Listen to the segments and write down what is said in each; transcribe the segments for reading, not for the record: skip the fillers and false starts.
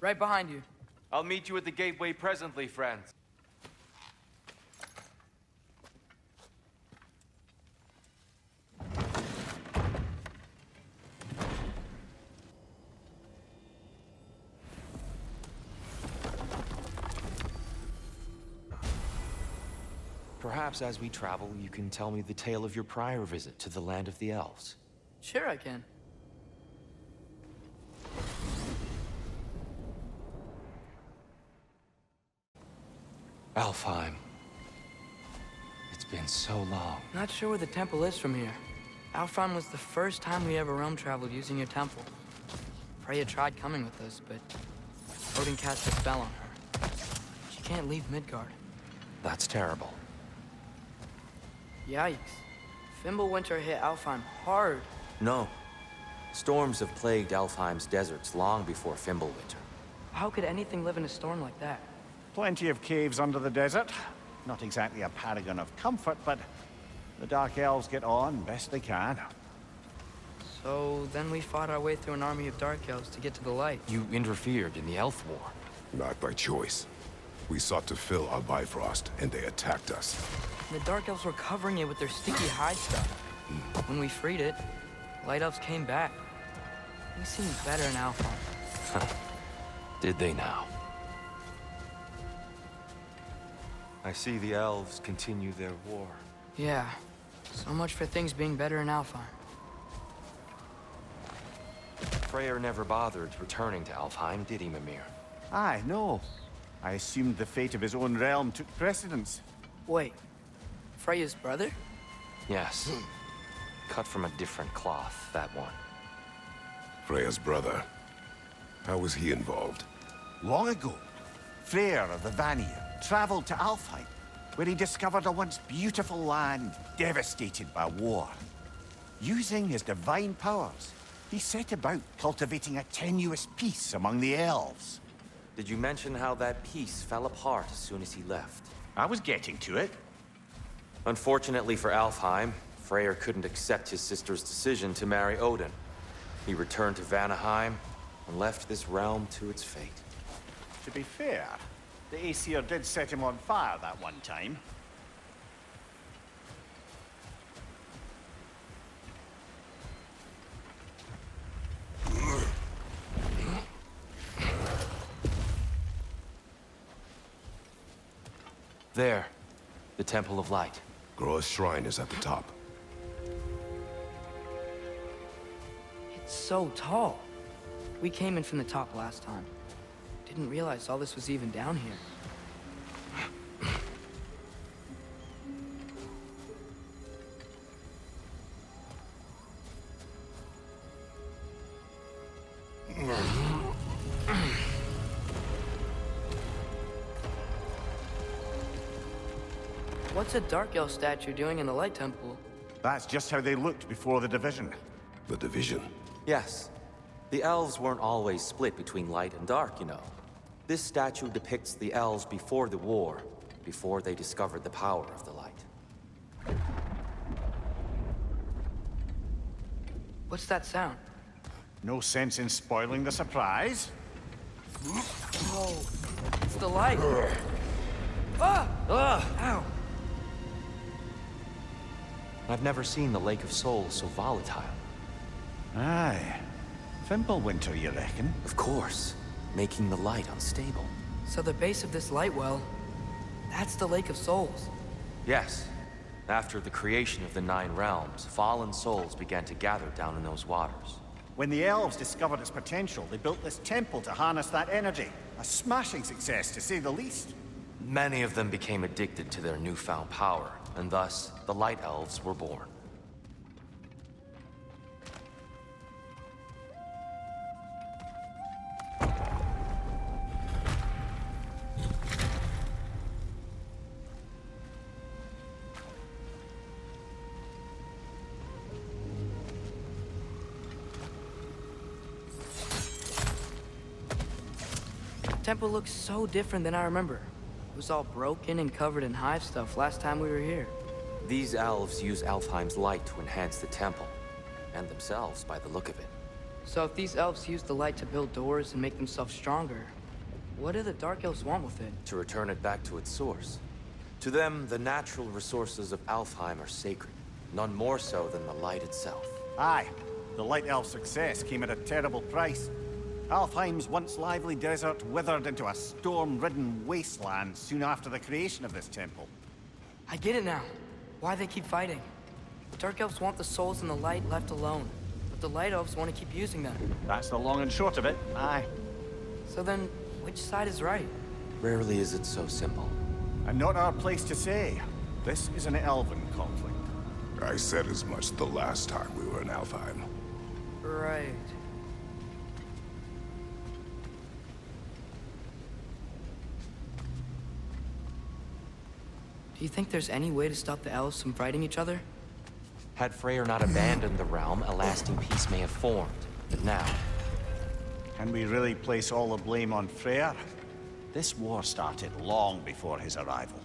Right behind you. I'll meet you at the gateway presently, friends. Perhaps as we travel, you can tell me the tale of your prior visit to the land of the elves. Sure I can. Alfheim. It's been so long. Not sure where the temple is from here. Alfheim was the first time we ever realm traveled using your temple. Freya tried coming with us, but Odin cast a spell on her. She can't leave Midgard. That's terrible. Yikes. Fimbulwinter hit Alfheim hard. No. Storms have plagued Alfheim's deserts long before Fimbulwinter. How could anything live in a storm like that? Plenty of caves under the desert. Not exactly a paragon of comfort, but the Dark Elves get on best they can. So then we fought our way through an army of Dark Elves to get to the light. You interfered in the Elf War. Not by choice. We sought to fill our Bifrost, and they attacked us. The Dark Elves were covering it with their sticky hide stuff. When we freed it, Light Elves came back. They seemed better in Alfheim. Did they now? I see the elves continue their war. Yeah. So much for things being better in Alfheim. Freyr never bothered returning to Alfheim, did he, Mimir? Aye, no. I assumed the fate of his own realm took precedence. Wait. Freya's brother? Yes. Cut from a different cloth, that one. Freya's brother. How was he involved? Long ago, Freyr of the Vanir traveled to Alfheim, where he discovered a once beautiful land devastated by war. Using his divine powers, he set about cultivating a tenuous peace among the elves. Did you mention how that peace fell apart as soon as he left? I was getting to it. Unfortunately for Alfheim, Freyr couldn't accept his sister's decision to marry Odin. He returned to Vanaheim and left this realm to its fate. To be fair, the Aesir did set him on fire that one time. There, the Temple of Light. Groa's shrine is at the top. It's so tall. We came in from the top last time. Didn't realize all this was even down here. What's a Dark Elf statue doing in the Light Temple? That's just how they looked before the division. The division. Yes. The elves weren't always split between light and dark, you know. This statue depicts the elves before the war, before they discovered the power of the light. What's that sound? No sense in spoiling the surprise. Oh, it's the light. Ah! Ow! I've never seen the Lake of Souls so volatile. Aye. Fimbulwinter, you reckon? Of course, making the light unstable. So the base of this light well, that's the Lake of Souls. Yes. After the creation of the Nine Realms, fallen souls began to gather down in those waters. When the elves discovered its potential, they built this temple to harness that energy. A smashing success, to say the least. Many of them became addicted to their newfound power, and thus, the Light Elves were born. The temple looks so different than I remember. It was all broken and covered in hive stuff last time we were here. These elves use Alfheim's light to enhance the temple, and themselves by the look of it. So if these elves use the light to build doors and make themselves stronger, what do the Dark Elves want with it? To return it back to its source. To them, the natural resources of Alfheim are sacred, none more so than the light itself. Aye, the Light Elf's success came at a terrible price. Alfheim's once lively desert withered into a storm-ridden wasteland soon after the creation of this temple. I get it now. Why they keep fighting. The Dark Elves want the souls in the light left alone, but the Light Elves want to keep using them. That's the long and short of it, aye. So then, which side is right? Rarely is it so simple. And not our place to say. This is an elven conflict. I said as much the last time we were in Alfheim. Right. Do you think there's any way to stop the elves from fighting each other? Had Freyr not abandoned the realm, a lasting peace may have formed. But now, Can we really place all the blame on Freyr? This war started long before his arrival.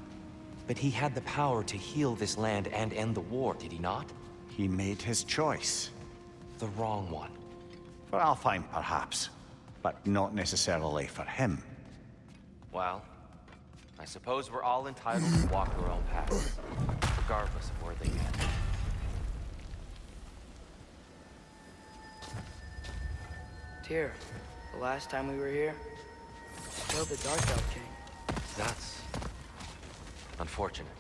but he had the power to heal this land and end the war, did he not? He made his choice. The wrong one. For Alfheim, perhaps. But not necessarily for him. Well, I suppose we're all entitled to walk our own paths, regardless of where they end. Tyr, the last time we were here, killed the Dark Elf King. That's unfortunate.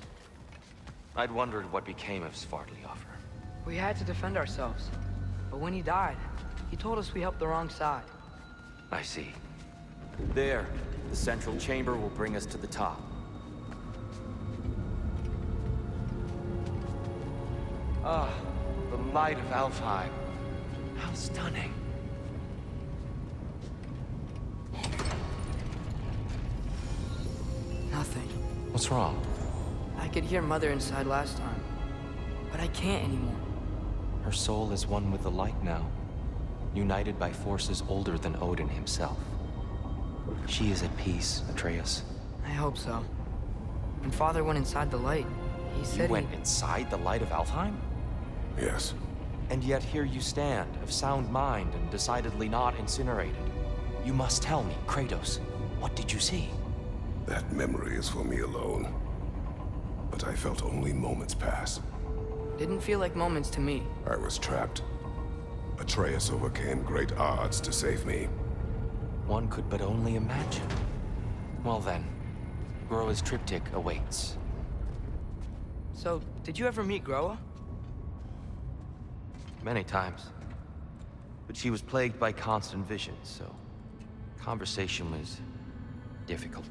I'd wondered what became of Svartalfr. We had to defend ourselves. But when he died, he told us we helped the wrong side. I see. There, the central chamber will bring us to the top. Ah, the light of Alfheim. How stunning. Nothing. What's wrong? I could hear Mother inside last time, but I can't anymore. Her soul is one with the light now, united by forces older than Odin himself. She is at peace, Atreus. I hope so. When Father went inside the light, he said You went inside the light of Alfheim? Yes. And yet here you stand, of sound mind and decidedly not incinerated. You must tell me, Kratos, what did you see? That memory is for me alone. But I felt only moments pass. Didn't feel like moments to me. I was trapped. Atreus overcame great odds to save me. One could but only imagine. Well then, Groa's triptych awaits. So, did you ever meet Groa? Many times. But she was plagued by constant visions, so conversation was difficult,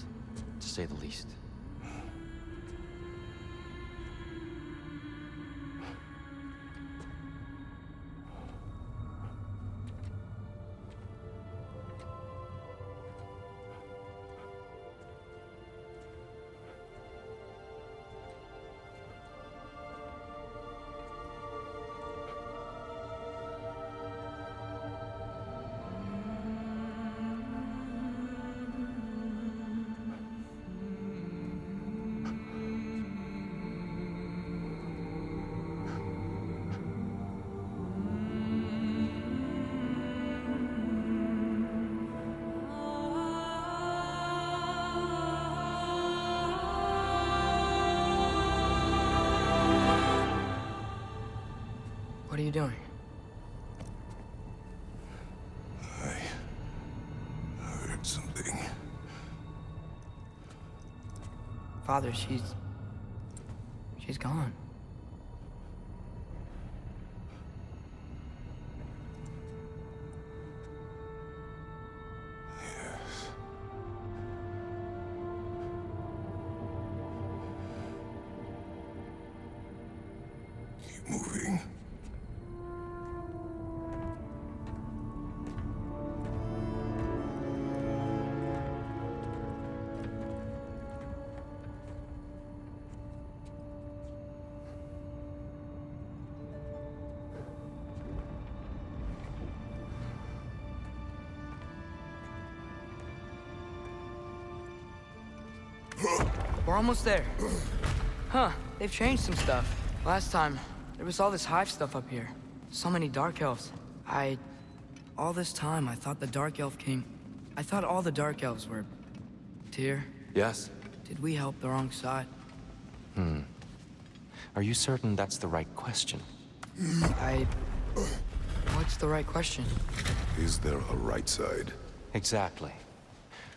to say the least. What are you doing? I heard something. Father, she's gone. Yes. Keep moving. We're almost there. Huh, they've changed some stuff. Last time, there was all this hive stuff up here. So many dark elves. I All this time, I thought the Dark Elf King... I thought all the Dark Elves were... Tyr, Yes? did we help the wrong side? Are you certain that's the right question? What's the right question? Is there a right side? Exactly.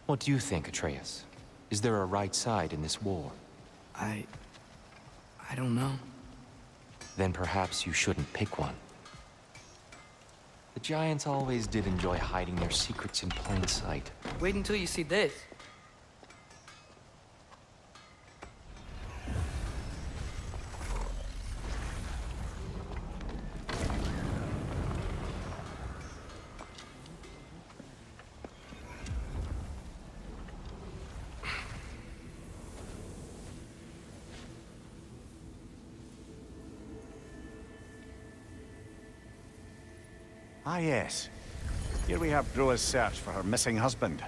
What do you think, Atreus? Is there a right side in this war? I don't know. Then perhaps you shouldn't pick one. The Giants always did enjoy hiding their secrets in plain sight. Wait until you see this. Ah, yes. Here we have Groa's search for her missing husband.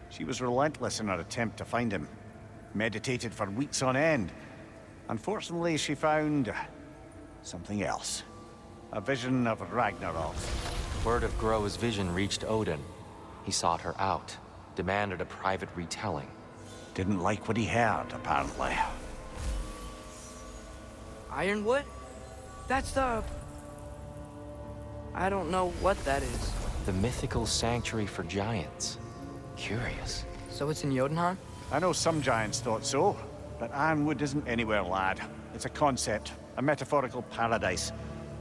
She was relentless in her attempt to find him. Meditated for weeks on end. Unfortunately, she found... something else. A vision of Ragnarok. Word of Groa's vision reached Odin. He sought her out, demanded a private retelling. Didn't like what he heard, apparently. Ironwood? That's the... I don't know what that is. The mythical sanctuary for giants. Curious. So it's in Jotunheim? I know some giants thought so, but Ironwood isn't anywhere, lad. It's a concept, a metaphorical paradise.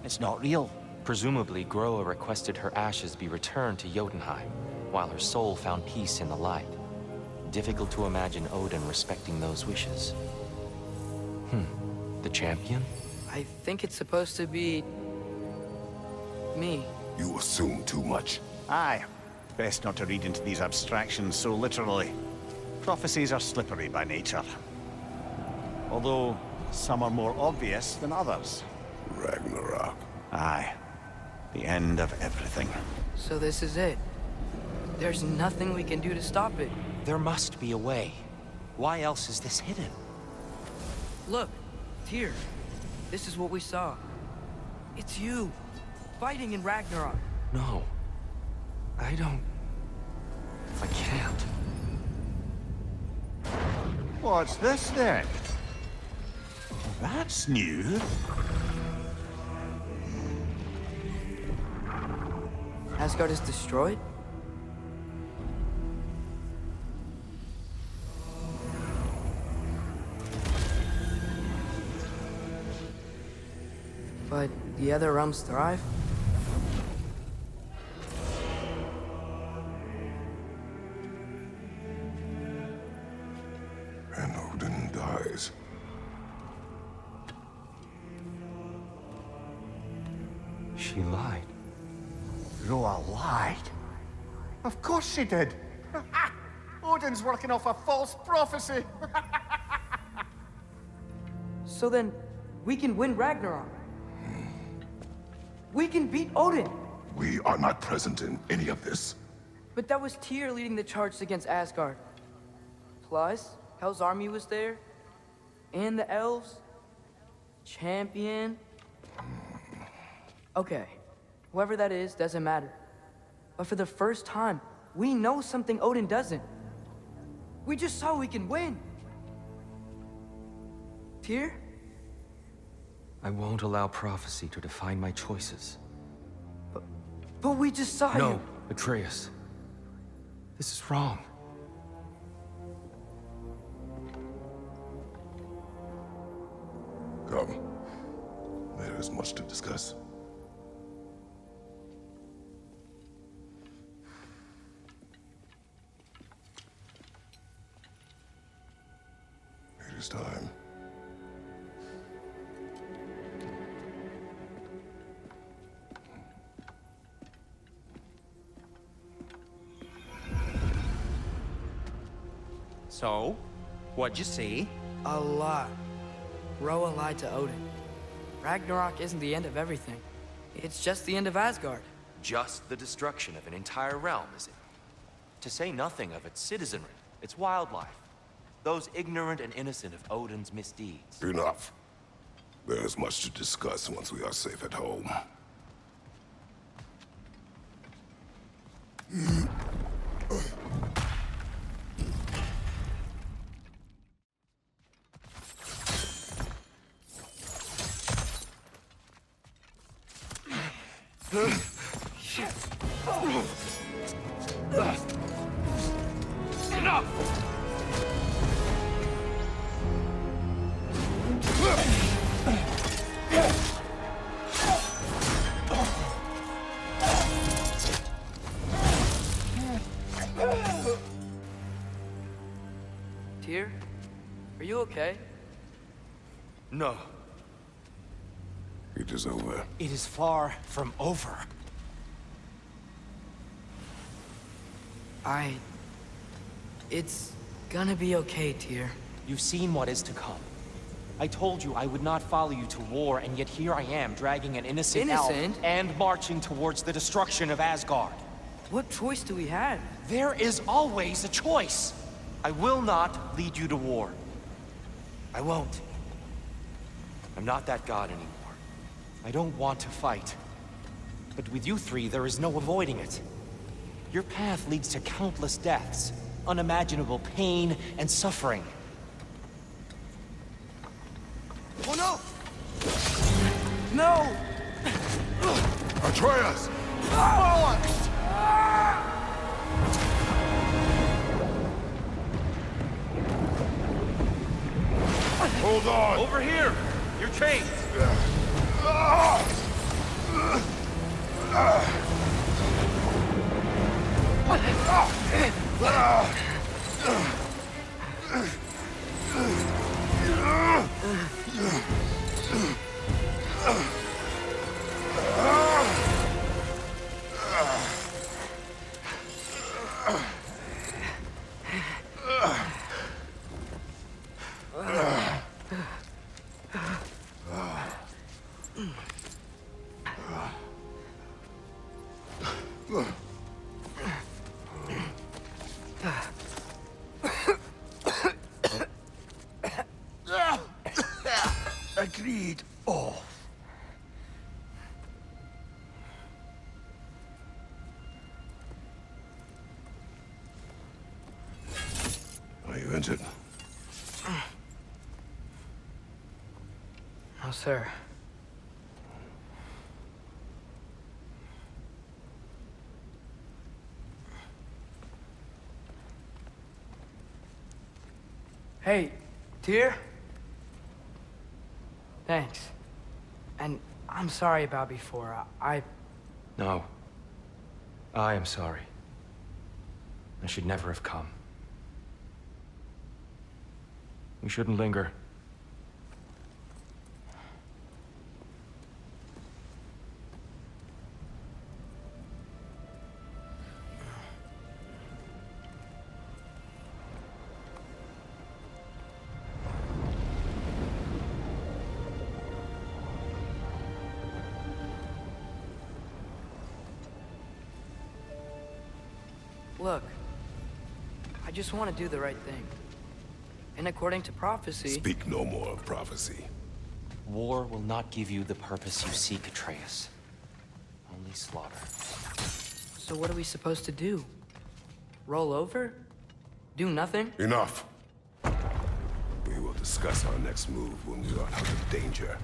It's not real. Presumably, Groa requested her ashes be returned to Jotunheim, while her soul found peace in the light. Difficult to imagine Odin respecting those wishes. The champion? I think it's supposed to be... me. You assume too much. Aye. Best not to read into these abstractions so literally. Prophecies are slippery by nature. Although, some are more obvious than others. Ragnarok. Aye. The end of everything. So this is it. There's nothing we can do to stop it. There must be a way. Why else is this hidden? Look, Tyr. This is what we saw. It's you, fighting in Ragnarok. No. I can't. What's this then? That's new. Asgard is destroyed? But the other realms thrive? And Odin dies. She lied. Groa lied. Of course she did. Odin's working off a false prophecy. So then, we can win Ragnarok. We can beat Odin. We are not present in any of this. But that was Tyr leading the charge against Asgard. Plus, Hell's army was there. And the elves. Champion. Okay, whoever that is doesn't matter. But for the first time, we know something Odin doesn't. We just saw we can win. Tyr? I won't allow prophecy to define my choices. But we just saw you. No, Atreus. This is wrong. Come. There is much to discuss. It is time. So, what'd you see? A lot. Roa lied to Odin. Ragnarok isn't the end of everything. It's just the end of Asgard. Just the destruction of an entire realm, is it? To say nothing of its citizenry, its wildlife. Those ignorant and innocent of Odin's misdeeds. Enough. There is much to discuss once we are safe at home. Tyr, are you okay? No. It is over. It is far from over. It's gonna be okay, Tyr. You've seen what is to come. I told you I would not follow you to war, and yet here I am, dragging an innocent elf Innocent? and marching towards the destruction of Asgard. What choice do we have? There is always a choice. I will not lead you to war. I won't. I'm not that god anymore. I don't want to fight. But with you three, there is no avoiding it. Your path leads to countless deaths, unimaginable pain and suffering. Oh no! No! Atreus! Hold on! Over here! You're chained! Agreed. Oh. Are you injured? No, sir. Hey, Tyr? Thanks. And I'm sorry about before. No. I am sorry. I should never have come. We shouldn't linger. Look, I just want to do the right thing. And according to prophecy... Speak no more of prophecy. War will not give you the purpose you seek, Atreus. Only slaughter. So what are we supposed to do? Roll over? Do nothing? Enough! We will discuss our next move when we are out of danger.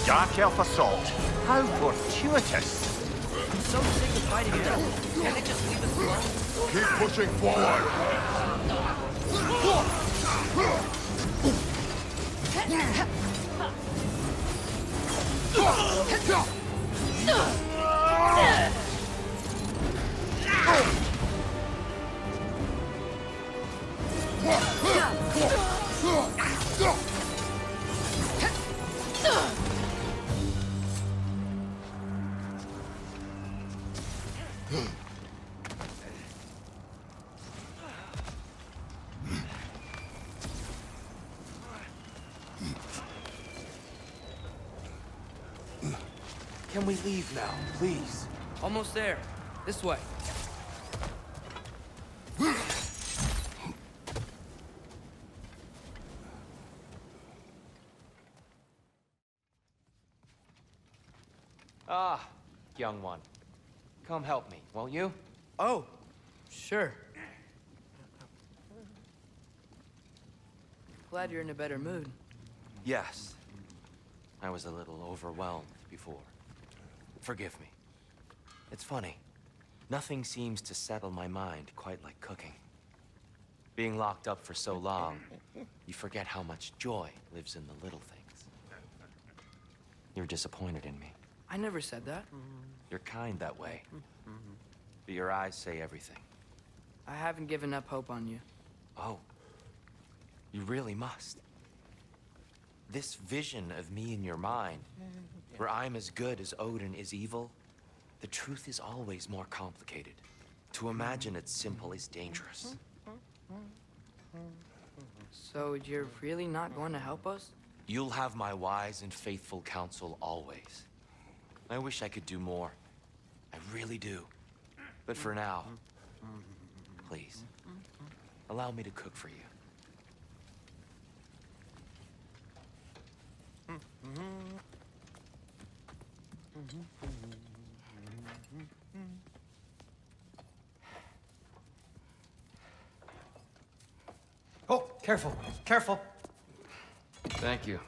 Dark elf assault. How fortuitous. I'm so sick of fighting it. Can they just leave us alone? Keep pushing forward! Can we leave now, please? Almost there. This way. Ah, young one. Come help me, won't you? Oh, sure. Glad you're in a better mood. Yes. I was a little overwhelmed before. Forgive me. It's funny. Nothing seems to settle my mind quite like cooking. Being locked up for so long, you forget how much joy lives in the little things. You're disappointed in me. I never said that. You're kind that way. But your eyes say everything. I haven't given up hope on you. Oh. You really must. This vision of me in your mind, where I'm as good as Odin is evil, the truth is always more complicated. To imagine it's simple is dangerous. So you're really not going to help us? You'll have my wise and faithful counsel always. I wish I could do more. I really do. But for now, please, allow me to cook for you. Oh, careful, careful. Thank you.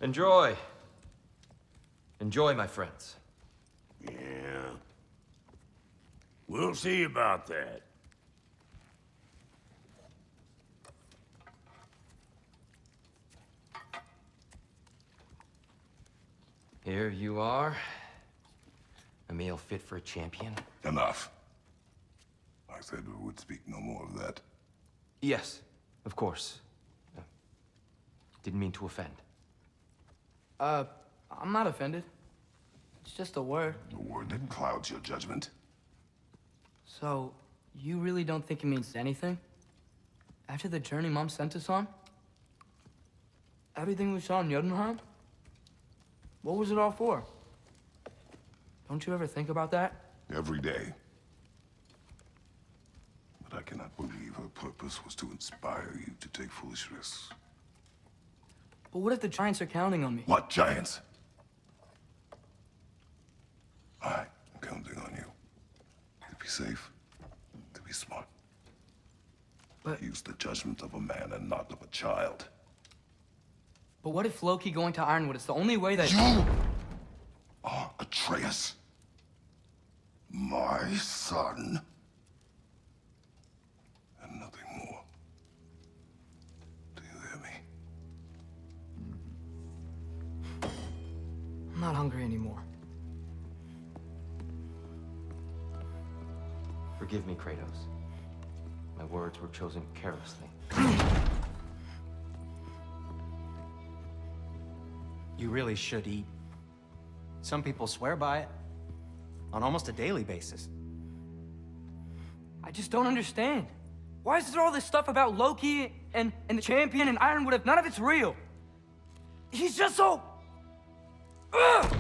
Enjoy. Enjoy, my friends. Yeah. We'll see about that. Here you are. A meal fit for a champion. Enough. I said we would speak no more of that. Yes, of course. Didn't mean to offend. I'm not offended. It's just a word. The word that clouds your judgment. So, you really don't think it means anything? After the journey Mom sent us on? Everything we saw in Jotunheim? What was it all for? Don't you ever think about that? Every day. But I cannot believe her purpose was to inspire you to take foolish risks. But what if the Giants are counting on me? What giants? I'm counting on you. To be safe, to be smart. But- Use the judgment of a man and not of a child. But what if Loki going to Ironwood is the only way that— You are Atreus. My son. And nothing more. Do you hear me? I'm not hungry anymore. Forgive me, Kratos. My words were chosen carelessly. You really should eat. Some people swear by it on almost a daily basis. I just don't understand. Why is there all this stuff about Loki and the champion and Ironwood if none of it's real? He's just so... Ugh!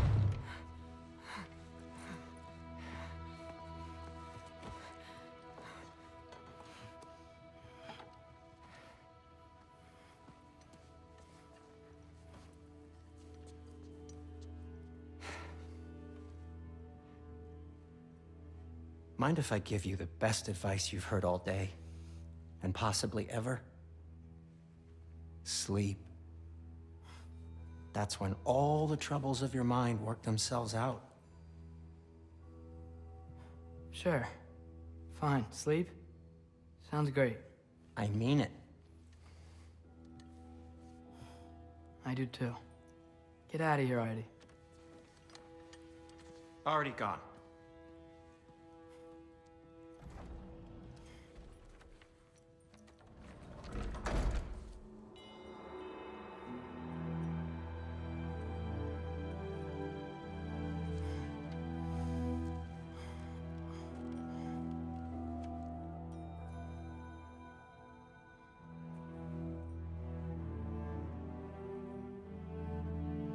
Mind if I give you the best advice you've heard all day, and possibly ever? Sleep. That's when all the troubles of your mind work themselves out. Sure. Fine. Sleep? Sounds great. I mean it. I do too. Get out of here already. Already gone.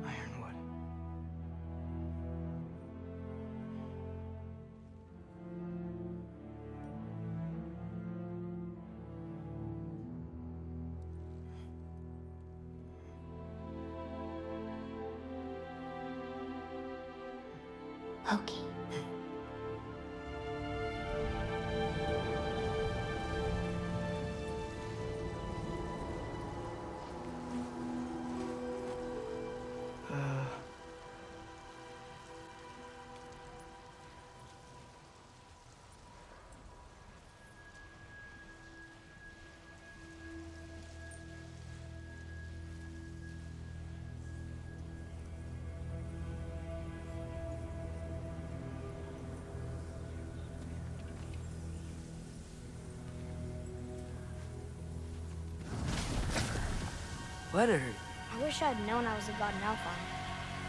Ironwood. Okay. Letter. I wish I'd known I was a god in Alfheim.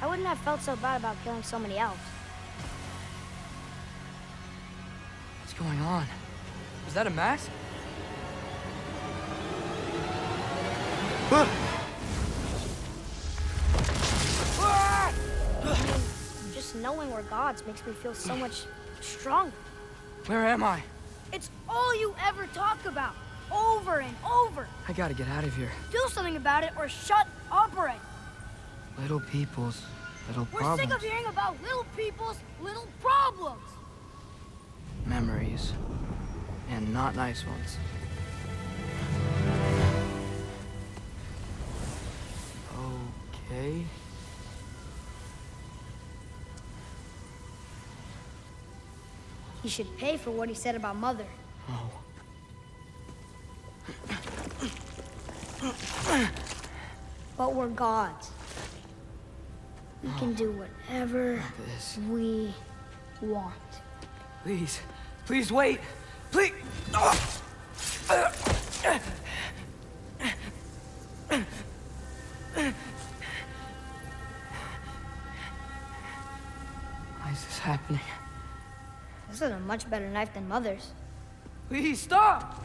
I wouldn't have felt so bad about killing so many elves. What's going on? Is that a mask? Just knowing we're gods makes me feel so much stronger. Where am I? It's all you ever talk about, over and over. I gotta get out of here. Do something about it or shut up already. Little people's little We're problems. sick of hearing about little people's little problems. Memories. And not nice ones. Okay. He should pay for what he said about Mother. Oh. But we're gods. We can do whatever This. we want. Please. Please wait. Please. Why is this happening? This is a much better knife than Mother's. Please stop!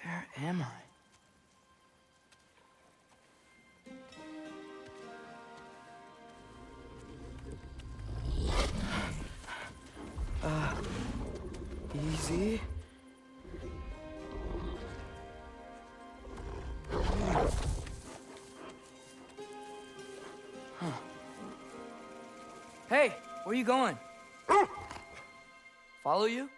Where am I? Easy. Huh. Hey, where you going? Follow you?